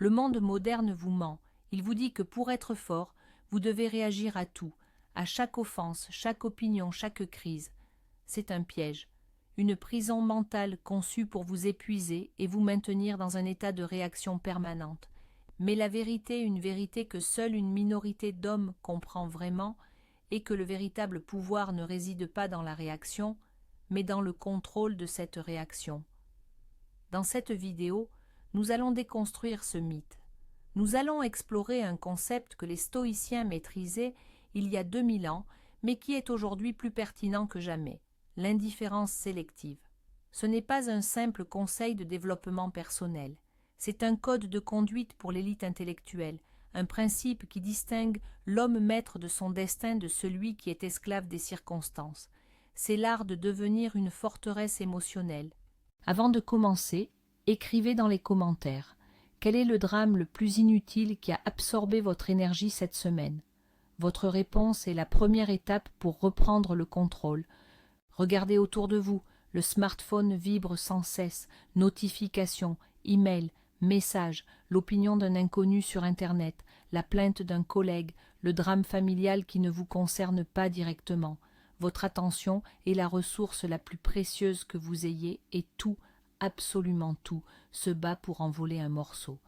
Le monde moderne vous ment. Il vous dit que pour être fort, vous devez réagir à tout, à chaque offense, chaque opinion, chaque crise. C'est un piège, une prison mentale conçue pour vous épuiser et vous maintenir dans un état de réaction permanente. Mais la vérité, une vérité que seule une minorité d'hommes comprend vraiment, est que le véritable pouvoir ne réside pas dans la réaction, mais dans le contrôle de cette réaction. Dans cette vidéo, nous allons déconstruire ce mythe. Nous allons explorer un concept que les stoïciens maîtrisaient il y a 2000 ans, mais qui est aujourd'hui plus pertinent que jamais, l'indifférence sélective. Ce n'est pas un simple conseil de développement personnel, c'est un code de conduite pour l'élite intellectuelle, un principe qui distingue l'homme maître de son destin de celui qui est esclave des circonstances. C'est l'art de devenir une forteresse émotionnelle. Avant de commencer, écrivez dans les commentaires. Quel est le drame le plus inutile qui a absorbé votre énergie cette semaine? Votre réponse est la première étape pour reprendre le contrôle. Regardez autour de vous, le smartphone vibre sans cesse, notifications, emails, messages, l'opinion d'un inconnu sur Internet, la plainte d'un collègue, le drame familial qui ne vous concerne pas directement. Votre attention est la ressource la plus précieuse que vous ayez et tout, absolument tout, se bat pour en voler un morceau.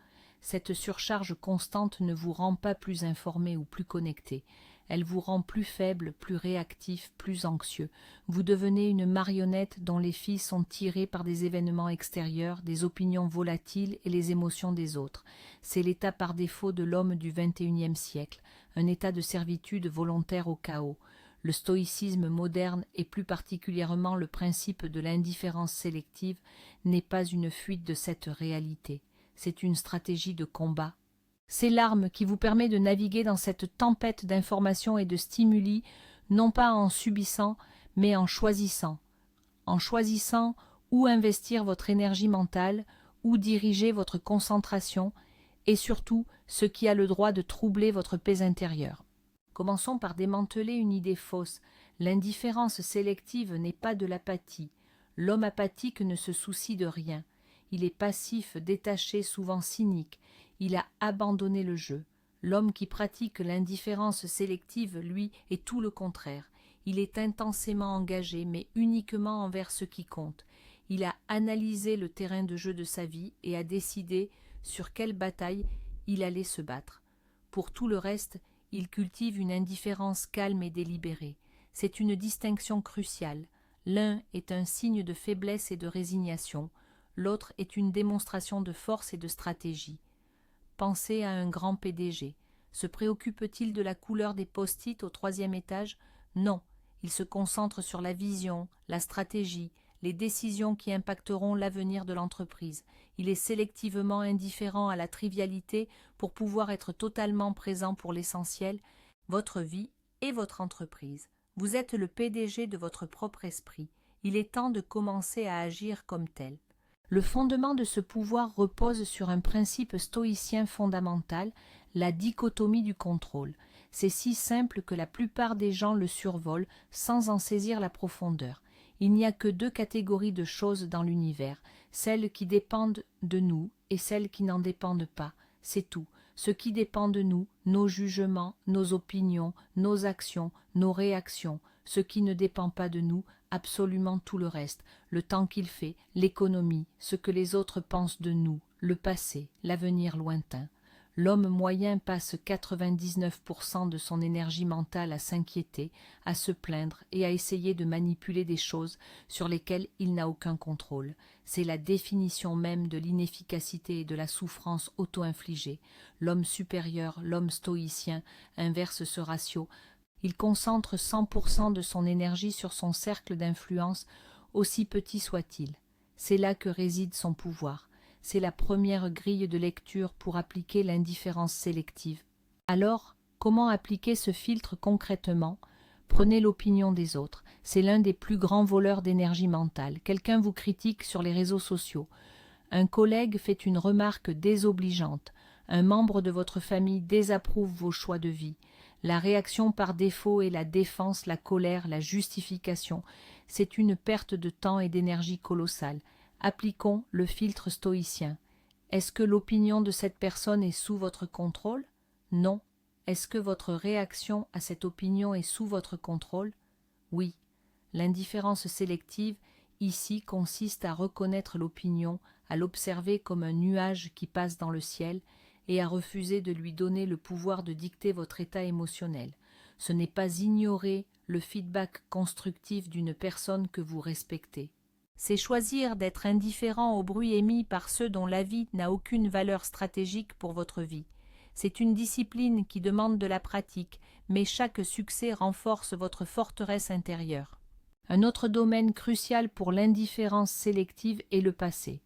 Cette surcharge constante ne vous rend pas plus informé ou plus connecté. Elle vous rend plus faible, plus réactif, plus anxieux. Vous devenez une marionnette dont les fils sont tirés par des événements extérieurs, des opinions volatiles et les émotions des autres. C'est l'état par défaut de l'homme du XXIe siècle, un état de servitude volontaire au chaos. Le stoïcisme moderne, et plus particulièrement le principe de l'indifférence sélective, n'est pas une fuite de cette réalité. C'est une stratégie de combat. C'est l'arme qui vous permet de naviguer dans cette tempête d'informations et de stimuli, non pas en subissant, mais en choisissant. En choisissant où investir votre énergie mentale, où diriger votre concentration, et surtout ce qui a le droit de troubler votre paix intérieure. Commençons par démanteler une idée fausse. L'indifférence sélective n'est pas de l'apathie. L'homme apathique ne se soucie de rien. Il est passif, détaché, souvent cynique. Il a abandonné le jeu. L'homme qui pratique l'indifférence sélective, lui, est tout le contraire. Il est intensément engagé, mais uniquement envers ce qui compte. Il a analysé le terrain de jeu de sa vie et a décidé sur quelle bataille il allait se battre. Pour tout le reste, il cultive une indifférence calme et délibérée. C'est une distinction cruciale. L'un est un signe de faiblesse et de résignation, l'autre est une démonstration de force et de stratégie. Pensez à un grand PDG. Se préoccupe-t-il de la couleur des post-it au 3e étage? Non, il se concentre sur la vision, la stratégie, les décisions qui impacteront l'avenir de l'entreprise. Il est sélectivement indifférent à la trivialité pour pouvoir être totalement présent pour l'essentiel, votre vie et votre entreprise. Vous êtes le PDG de votre propre esprit. Il est temps de commencer à agir comme tel. Le fondement de ce pouvoir repose sur un principe stoïcien fondamental, la dichotomie du contrôle. C'est si simple que la plupart des gens le survolent sans en saisir la profondeur. Il n'y a que 2 catégories de choses dans l'univers, celles qui dépendent de nous et celles qui n'en dépendent pas. C'est tout. Ce qui dépend de nous, nos jugements, nos opinions, nos actions, nos réactions. Ce qui ne dépend pas de nous, absolument tout le reste, le temps qu'il fait, l'économie, ce que les autres pensent de nous, le passé, l'avenir lointain. L'homme moyen passe 99% de son énergie mentale à s'inquiéter, à se plaindre et à essayer de manipuler des choses sur lesquelles il n'a aucun contrôle. C'est la définition même de l'inefficacité et de la souffrance auto-infligée. L'homme supérieur, l'homme stoïcien, inverse ce ratio. Il concentre 100% de son énergie sur son cercle d'influence, aussi petit soit-il. C'est là que réside son pouvoir. C'est la première grille de lecture pour appliquer l'indifférence sélective. Alors, comment appliquer ce filtre concrètement? Prenez l'opinion des autres. C'est l'un des plus grands voleurs d'énergie mentale. Quelqu'un vous critique sur les réseaux sociaux. Un collègue fait une remarque désobligeante. Un membre de votre famille désapprouve vos choix de vie. La réaction par défaut est la défense, la colère, la justification. C'est une perte de temps et d'énergie colossale. Appliquons le filtre stoïcien. Est-ce que l'opinion de cette personne est sous votre contrôle? Non. Est-ce que votre réaction à cette opinion est sous votre contrôle? Oui. L'indifférence sélective ici consiste à reconnaître l'opinion, à l'observer comme un nuage qui passe dans le ciel et à refuser de lui donner le pouvoir de dicter votre état émotionnel. Ce n'est pas ignorer le feedback constructif d'une personne que vous respectez. C'est choisir d'être indifférent au bruit émis par ceux dont l'avis n'a aucune valeur stratégique pour votre vie. C'est une discipline qui demande de la pratique, mais chaque succès renforce votre forteresse intérieure. Un autre domaine crucial pour l'indifférence sélective est le passé.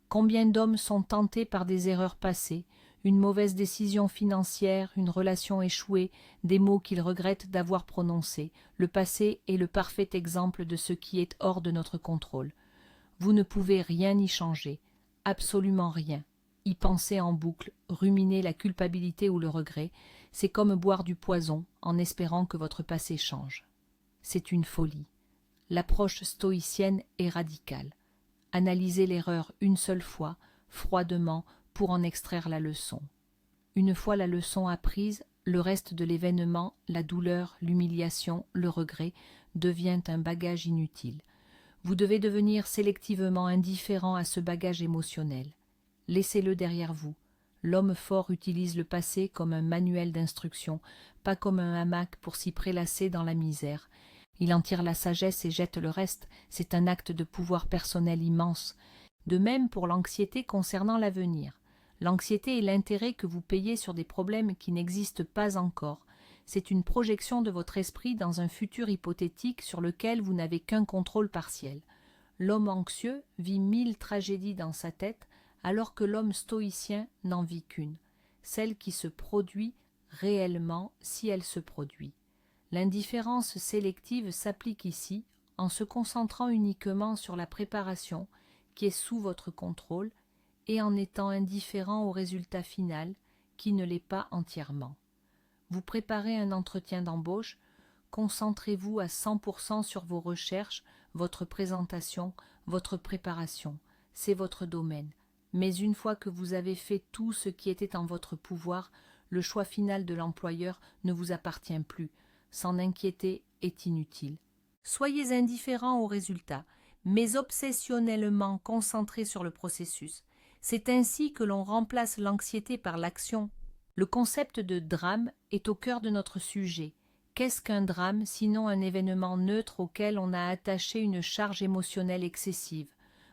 Combien d'hommes sont tentés par des erreurs passées, une mauvaise décision financière, une relation échouée, des mots qu'ils regrettent d'avoir prononcés? Le passé est le parfait exemple de ce qui est hors de notre contrôle. Vous ne pouvez rien y changer, absolument rien. Y penser en boucle, ruminer la culpabilité ou le regret, c'est comme boire du poison en espérant que votre passé change. C'est une folie. L'approche stoïcienne est radicale. Analysez l'erreur une seule fois, froidement, pour en extraire la leçon. Une fois la leçon apprise, le reste de l'événement, la douleur, l'humiliation, le regret, devient un bagage inutile. Vous devez devenir sélectivement indifférent à ce bagage émotionnel. Laissez-le derrière vous. L'homme fort utilise le passé comme un manuel d'instruction, pas comme un hamac pour s'y prélasser dans la misère. Il en tire la sagesse et jette le reste, c'est un acte de pouvoir personnel immense. De même pour l'anxiété concernant l'avenir. L'anxiété est l'intérêt que vous payez sur des problèmes qui n'existent pas encore. C'est une projection de votre esprit dans un futur hypothétique sur lequel vous n'avez qu'un contrôle partiel. L'homme anxieux vit 1000 tragédies dans sa tête, alors que l'homme stoïcien n'en vit qu'une, celle qui se produit réellement si elle se produit. L'indifférence sélective s'applique ici en se concentrant uniquement sur la préparation qui est sous votre contrôle et en étant indifférent au résultat final qui ne l'est pas entièrement. Vous préparez un entretien d'embauche, concentrez-vous à 100% sur vos recherches, votre présentation, votre préparation, c'est votre domaine. Mais une fois que vous avez fait tout ce qui était en votre pouvoir, le choix final de l'employeur ne vous appartient plus. S'en inquiéter est inutile. Soyez indifférent au résultat, mais obsessionnellement concentré sur le processus. C'est ainsi que l'on remplace l'anxiété par l'action. Le concept de drame est au cœur de notre sujet. Qu'est-ce qu'un drame sinon un événement neutre auquel on a attaché une charge émotionnelle excessive?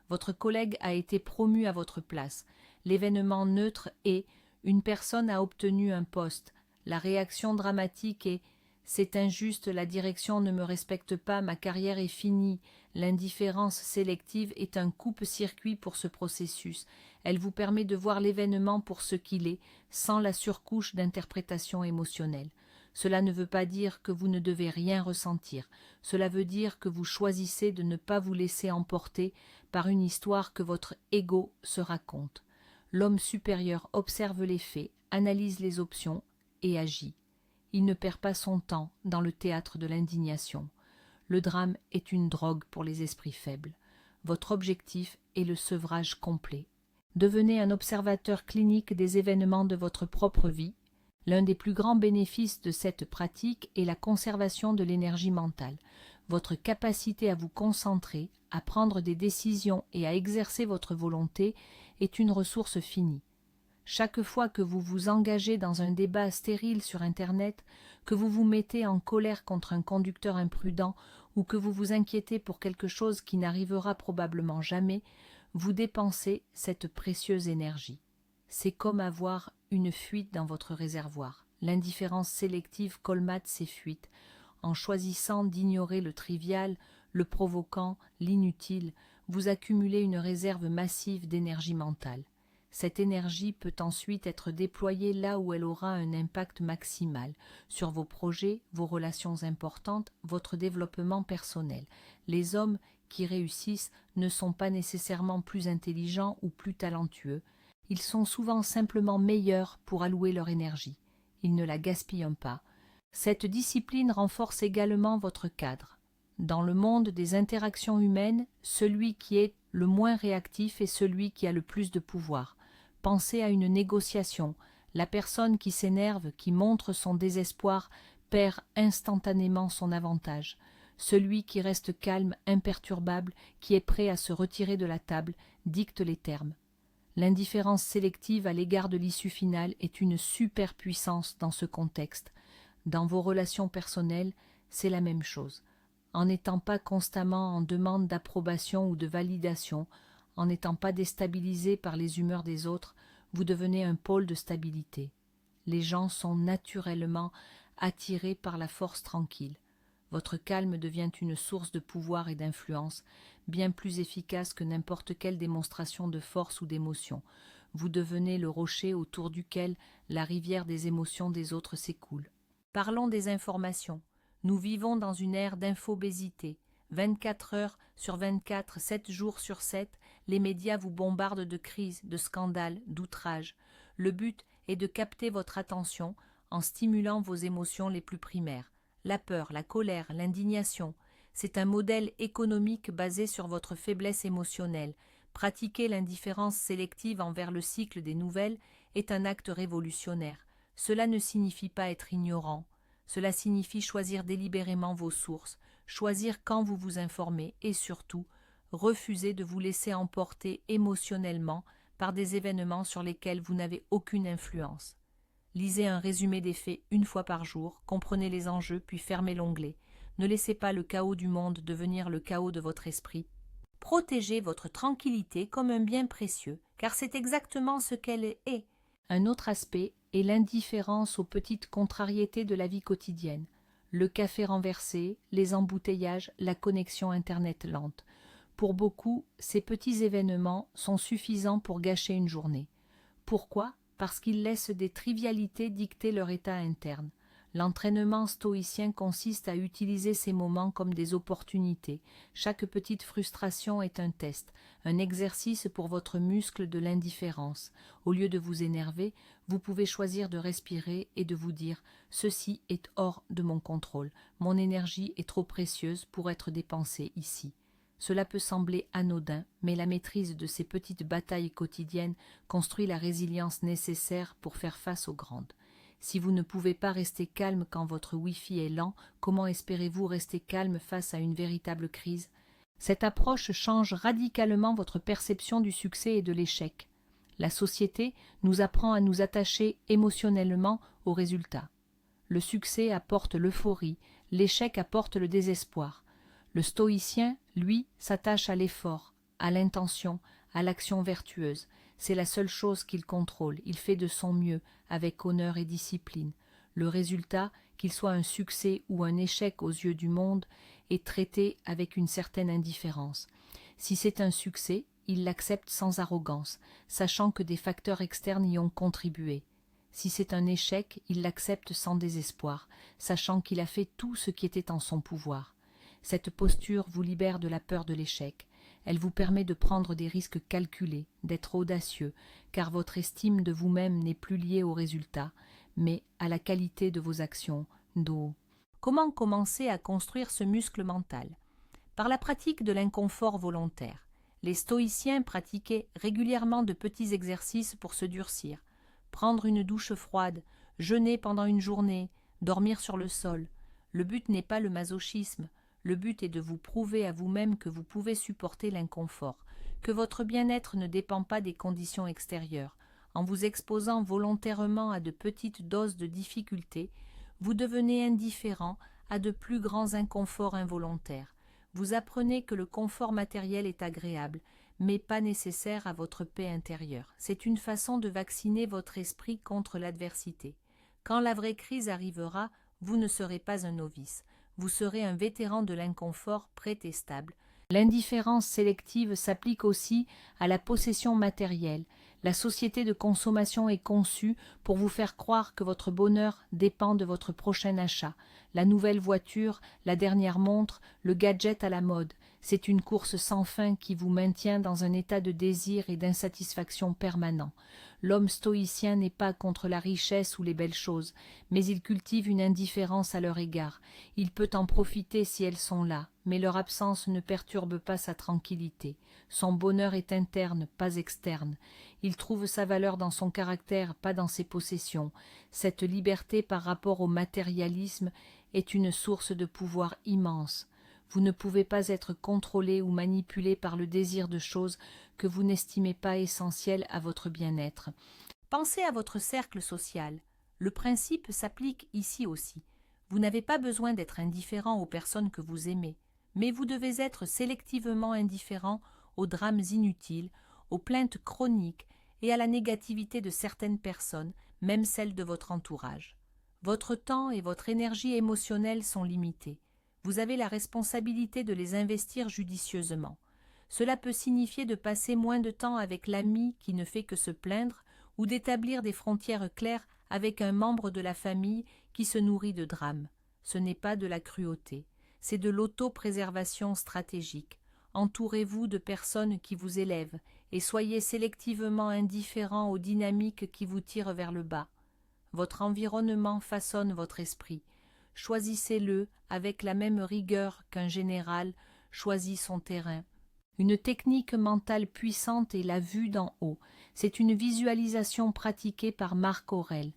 Votre collègue a été promu à votre place. L'événement neutre est « une personne a obtenu un poste ». La réaction dramatique est « c'est injuste, la direction ne me respecte pas, ma carrière est finie ». L'indifférence sélective est un coupe-circuit pour ce processus. Elle vous permet de voir l'événement pour ce qu'il est, sans la surcouche d'interprétation émotionnelle. Cela ne veut pas dire que vous ne devez rien ressentir. Cela veut dire que vous choisissez de ne pas vous laisser emporter par une histoire que votre ego se raconte. L'homme supérieur observe les faits, analyse les options et agit. Il ne perd pas son temps dans le théâtre de l'indignation. Le drame est une drogue pour les esprits faibles. Votre objectif est le sevrage complet. Devenez un observateur clinique des événements de votre propre vie. L'un des plus grands bénéfices de cette pratique est la conservation de l'énergie mentale. Votre capacité à vous concentrer, à prendre des décisions et à exercer votre volonté est une ressource finie. Chaque fois que vous vous engagez dans un débat stérile sur Internet, que vous vous mettez en colère contre un conducteur imprudent ou que vous vous inquiétez pour quelque chose qui n'arrivera probablement jamais, vous dépensez cette précieuse énergie. C'est comme avoir une fuite dans votre réservoir. L'indifférence sélective colmate ces fuites. En choisissant d'ignorer le trivial, le provoquant, l'inutile, vous accumulez une réserve massive d'énergie mentale. Cette énergie peut ensuite être déployée là où elle aura un impact maximal, sur vos projets, vos relations importantes, votre développement personnel. Les hommes qui réussissent ne sont pas nécessairement plus intelligents ou plus talentueux. Ils sont souvent simplement meilleurs pour allouer leur énergie. Ils ne la gaspillent pas. Cette discipline renforce également votre cadre. Dans le monde des interactions humaines, celui qui est le moins réactif est celui qui a le plus de pouvoir. Pensez à une négociation. La personne qui s'énerve, qui montre son désespoir, perd instantanément son avantage. Celui qui reste calme, imperturbable, qui est prêt à se retirer de la table, dicte les termes. L'indifférence sélective à l'égard de l'issue finale est une superpuissance dans ce contexte. Dans vos relations personnelles, c'est la même chose. En n'étant pas constamment en demande d'approbation ou de validation, en n'étant pas déstabilisé par les humeurs des autres, vous devenez un pôle de stabilité. Les gens sont naturellement attirés par la force tranquille. Votre calme devient une source de pouvoir et d'influence, bien plus efficace que n'importe quelle démonstration de force ou d'émotion. Vous devenez le rocher autour duquel la rivière des émotions des autres s'écoule. Parlons des informations. Nous vivons dans une ère d'infobésité. 24 heures sur 24, 7 jours sur 7, les médias vous bombardent de crises, de scandales, d'outrages. Le but est de capter votre attention en stimulant vos émotions les plus primaires. La peur, la colère, l'indignation. C'est un modèle économique basé sur votre faiblesse émotionnelle. Pratiquer l'indifférence sélective envers le cycle des nouvelles est un acte révolutionnaire. Cela ne signifie pas être ignorant. Cela signifie choisir délibérément vos sources, choisir quand vous vous informez et surtout, refuser de vous laisser emporter émotionnellement par des événements sur lesquels vous n'avez aucune influence. Lisez un résumé des faits une fois par jour, comprenez les enjeux puis fermez l'onglet. Ne laissez pas le chaos du monde devenir le chaos de votre esprit. Protégez votre tranquillité comme un bien précieux, car c'est exactement ce qu'elle est. Un autre aspect est l'indifférence aux petites contrariétés de la vie quotidienne. Le café renversé, les embouteillages, la connexion Internet lente. Pour beaucoup, ces petits événements sont suffisants pour gâcher une journée. Pourquoi ? Parce qu'ils laissent des trivialités dicter leur état interne. L'entraînement stoïcien consiste à utiliser ces moments comme des opportunités. Chaque petite frustration est un test, un exercice pour votre muscle de l'indifférence. Au lieu de vous énerver, vous pouvez choisir de respirer et de vous dire « Ceci est hors de mon contrôle. Mon énergie est trop précieuse pour être dépensée ici. » Cela peut sembler anodin, mais la maîtrise de ces petites batailles quotidiennes construit la résilience nécessaire pour faire face aux grandes. Si vous ne pouvez pas rester calme quand votre Wi-Fi est lent, comment espérez-vous rester calme face à une véritable crise ? Cette approche change radicalement votre perception du succès et de l'échec. La société nous apprend à nous attacher émotionnellement aux résultats. Le succès apporte l'euphorie, l'échec apporte le désespoir. Le stoïcien, lui, s'attache à l'effort, à l'intention, à l'action vertueuse. C'est la seule chose qu'il contrôle. Il fait de son mieux, avec honneur et discipline. Le résultat, qu'il soit un succès ou un échec aux yeux du monde, est traité avec une certaine indifférence. Si c'est un succès, il l'accepte sans arrogance, sachant que des facteurs externes y ont contribué. Si c'est un échec, il l'accepte sans désespoir, sachant qu'il a fait tout ce qui était en son pouvoir. Cette posture vous libère de la peur de l'échec. Elle vous permet de prendre des risques calculés, d'être audacieux, car votre estime de vous-même n'est plus liée au résultat, mais à la qualité de vos actions. Comment commencer à construire ce muscle mental ? Par la pratique de l'inconfort volontaire. Les stoïciens pratiquaient régulièrement de petits exercices pour se durcir. Prendre une douche froide, jeûner pendant une journée, dormir sur le sol. Le but n'est pas le masochisme. Le but est de vous prouver à vous-même que vous pouvez supporter l'inconfort, que votre bien-être ne dépend pas des conditions extérieures. En vous exposant volontairement à de petites doses de difficultés, vous devenez indifférent à de plus grands inconforts involontaires. Vous apprenez que le confort matériel est agréable, mais pas nécessaire à votre paix intérieure. C'est une façon de vacciner votre esprit contre l'adversité. Quand la vraie crise arrivera, vous ne serez pas un novice. Vous serez un vétéran de l'inconfort prêt et stable. L'indifférence sélective s'applique aussi à la possession matérielle. La société de consommation est conçue pour vous faire croire que votre bonheur dépend de votre prochain achat. La nouvelle voiture, la dernière montre, le gadget à la mode. C'est une course sans fin qui vous maintient dans un état de désir et d'insatisfaction permanent. L'homme stoïcien n'est pas contre la richesse ou les belles choses, mais il cultive une indifférence à leur égard. Il peut en profiter si elles sont là, mais leur absence ne perturbe pas sa tranquillité. Son bonheur est interne, pas externe. Il trouve sa valeur dans son caractère, pas dans ses possessions. Cette liberté par rapport au matérialisme est une source de pouvoir immense. Vous ne pouvez pas être contrôlé ou manipulé par le désir de choses que vous n'estimez pas essentielles à votre bien-être. Pensez à votre cercle social. Le principe s'applique ici aussi. Vous n'avez pas besoin d'être indifférent aux personnes que vous aimez, mais vous devez être sélectivement indifférent aux drames inutiles, aux plaintes chroniques et à la négativité de certaines personnes, même celles de votre entourage. Votre temps et votre énergie émotionnelle sont limités. Vous avez la responsabilité de les investir judicieusement. Cela peut signifier de passer moins de temps avec l'ami qui ne fait que se plaindre ou d'établir des frontières claires avec un membre de la famille qui se nourrit de drames. Ce n'est pas de la cruauté, c'est de l'autopréservation stratégique. Entourez-vous de personnes qui vous élèvent et soyez sélectivement indifférent aux dynamiques qui vous tirent vers le bas. Votre environnement façonne votre esprit. Choisissez-le avec la même rigueur qu'un général choisit son terrain. Une technique mentale puissante est la vue d'en haut. C'est une visualisation pratiquée par Marc Aurèle.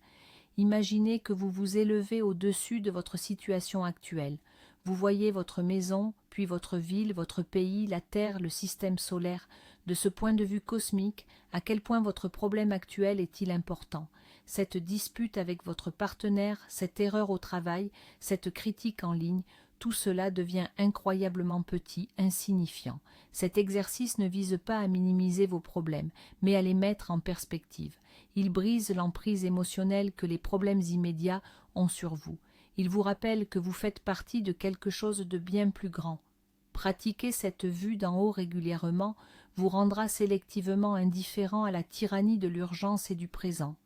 Imaginez que vous vous élevez au-dessus de votre situation actuelle. Vous voyez votre maison, puis votre ville, votre pays, la Terre, le système solaire. De ce point de vue cosmique, à quel point votre problème actuel est-il important ? Cette dispute avec votre partenaire, cette erreur au travail, cette critique en ligne, tout cela devient incroyablement petit, insignifiant. Cet exercice ne vise pas à minimiser vos problèmes, mais à les mettre en perspective. Il brise l'emprise émotionnelle que les problèmes immédiats ont sur vous. Il vous rappelle que vous faites partie de quelque chose de bien plus grand. Pratiquer cette vue d'en haut régulièrement vous rendra sélectivement indifférent à la tyrannie de l'urgence et du présent.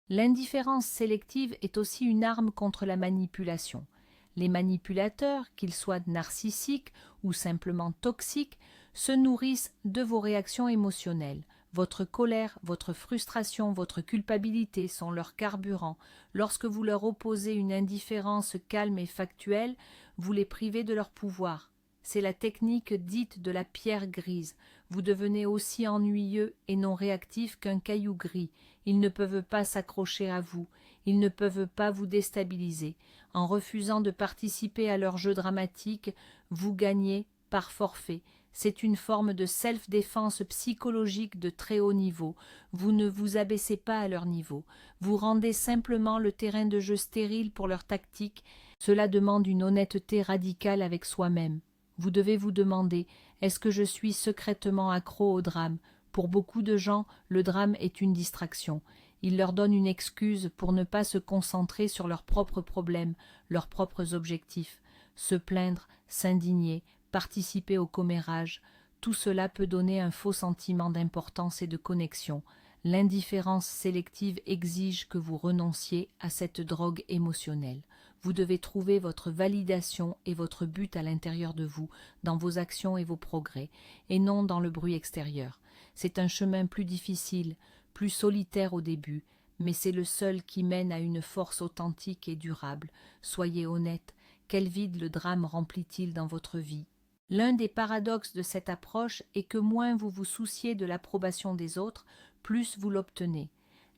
L'indifférence sélective est aussi une arme contre la manipulation. Les manipulateurs, qu'ils soient narcissiques ou simplement toxiques, se nourrissent de vos réactions émotionnelles. Votre colère, votre frustration, votre culpabilité sont leur carburant. Lorsque vous leur opposez une indifférence calme et factuelle, vous les privez de leur pouvoir. C'est la technique dite de la pierre grise. Vous devenez aussi ennuyeux et non réactif qu'un caillou gris. Ils ne peuvent pas s'accrocher à vous. Ils ne peuvent pas vous déstabiliser. En refusant de participer à leur jeu dramatique, vous gagnez par forfait. C'est une forme de self-défense psychologique de très haut niveau. Vous ne vous abaissez pas à leur niveau. Vous rendez simplement le terrain de jeu stérile pour leur tactique. Cela demande une honnêteté radicale avec soi-même. Vous devez vous demander, est-ce que je suis secrètement accro au drame ? Pour beaucoup de gens, le drame est une distraction. Il leur donne une excuse pour ne pas se concentrer sur leurs propres problèmes, leurs propres objectifs. Se plaindre, s'indigner, participer au commérage, tout cela peut donner un faux sentiment d'importance et de connexion. L'indifférence sélective exige que vous renonciez à cette drogue émotionnelle. Vous devez trouver votre validation et votre but à l'intérieur de vous, dans vos actions et vos progrès, et non dans le bruit extérieur. C'est un chemin plus difficile, plus solitaire au début, mais c'est le seul qui mène à une force authentique et durable. Soyez honnête, quel vide le drame remplit-il dans votre vie ? L'un des paradoxes de cette approche est que moins vous vous souciez de l'approbation des autres, plus vous l'obtenez.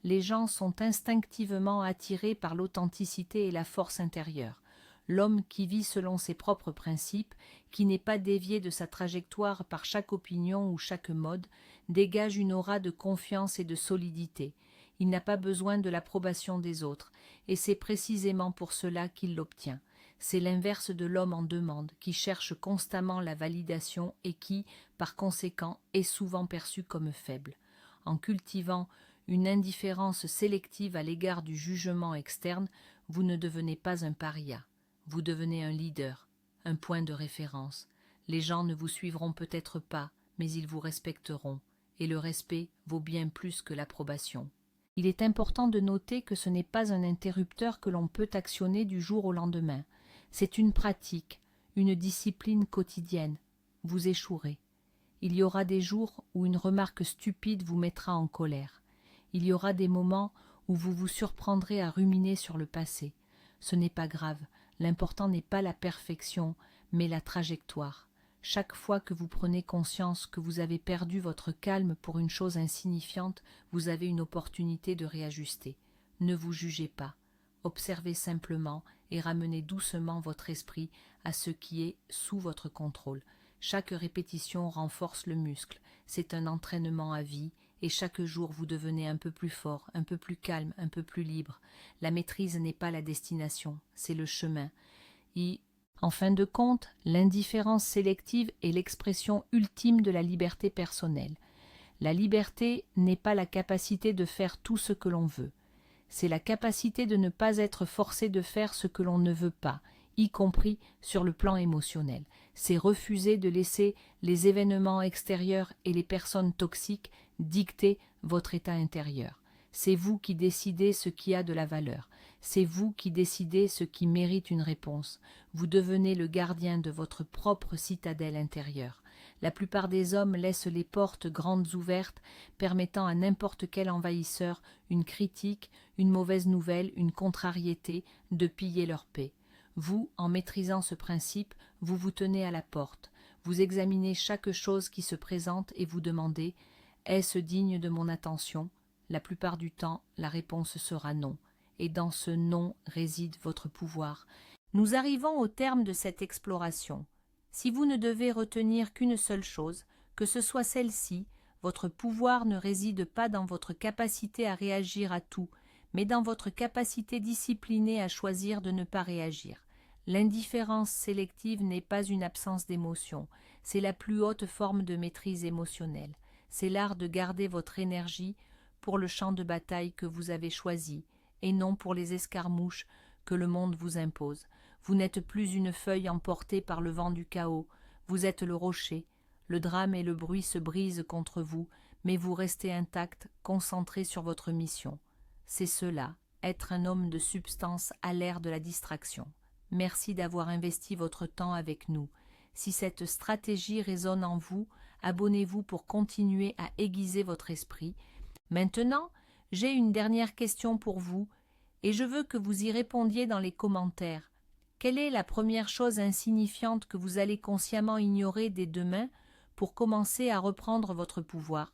Les gens sont instinctivement attirés par l'authenticité et la force intérieure. L'homme qui vit selon ses propres principes, qui n'est pas dévié de sa trajectoire par chaque opinion ou chaque mode, dégage une aura de confiance et de solidité. Il n'a pas besoin de l'approbation des autres, et c'est précisément pour cela qu'il l'obtient. C'est l'inverse de l'homme en demande, qui cherche constamment la validation et qui, par conséquent, est souvent perçu comme faible. En cultivant une indifférence sélective à l'égard du jugement externe, vous ne devenez pas un paria. Vous devenez un leader, un point de référence. Les gens ne vous suivront peut-être pas, mais ils vous respecteront, et le respect vaut bien plus que l'approbation. Il est important de noter que ce n'est pas un interrupteur que l'on peut actionner du jour au lendemain. C'est une pratique, une discipline quotidienne, vous échouerez. Il y aura des jours où une remarque stupide vous mettra en colère. Il y aura des moments où vous vous surprendrez à ruminer sur le passé. Ce n'est pas grave, l'important n'est pas la perfection, mais la trajectoire. Chaque fois que vous prenez conscience que vous avez perdu votre calme pour une chose insignifiante, vous avez une opportunité de réajuster. Ne vous jugez pas. Observez simplement et ramenez doucement votre esprit à ce qui est sous votre contrôle. Chaque répétition renforce le muscle, c'est un entraînement à vie, et chaque jour vous devenez un peu plus fort, un peu plus calme, un peu plus libre. La maîtrise n'est pas la destination, c'est le chemin. Et, en fin de compte, l'indifférence sélective est l'expression ultime de la liberté personnelle. La liberté n'est pas la capacité de faire tout ce que l'on veut. C'est la capacité de ne pas être forcé de faire ce que l'on ne veut pas, y compris sur le plan émotionnel. C'est refuser de laisser les événements extérieurs et les personnes toxiques dicter votre état intérieur. C'est vous qui décidez ce qui a de la valeur. C'est vous qui décidez ce qui mérite une réponse. Vous devenez le gardien de votre propre citadelle intérieure. La plupart des hommes laissent les portes grandes ouvertes, permettant à n'importe quel envahisseur, une critique, une mauvaise nouvelle, une contrariété, de piller leur paix. Vous, en maîtrisant ce principe, vous vous tenez à la porte. Vous examinez chaque chose qui se présente et vous demandez « Est-ce digne de mon attention ?» La plupart du temps, la réponse sera non. Et dans ce non réside votre pouvoir. Nous arrivons au terme de cette exploration. Si vous ne devez retenir qu'une seule chose, que ce soit celle-ci, votre pouvoir ne réside pas dans votre capacité à réagir à tout, mais dans votre capacité disciplinée à choisir de ne pas réagir. L'indifférence sélective n'est pas une absence d'émotion, c'est la plus haute forme de maîtrise émotionnelle. C'est l'art de garder votre énergie pour le champ de bataille que vous avez choisi, et non pour les escarmouches que le monde vous impose. Vous n'êtes plus une feuille emportée par le vent du chaos, vous êtes le rocher. Le drame et le bruit se brisent contre vous, mais vous restez intact, concentré sur votre mission. C'est cela, être un homme de substance à l'ère de la distraction. Merci d'avoir investi votre temps avec nous. Si cette stratégie résonne en vous, abonnez-vous pour continuer à aiguiser votre esprit. Maintenant, j'ai une dernière question pour vous, et je veux que vous y répondiez dans les commentaires. Quelle est la première chose insignifiante que vous allez consciemment ignorer dès demain pour commencer à reprendre votre pouvoir ?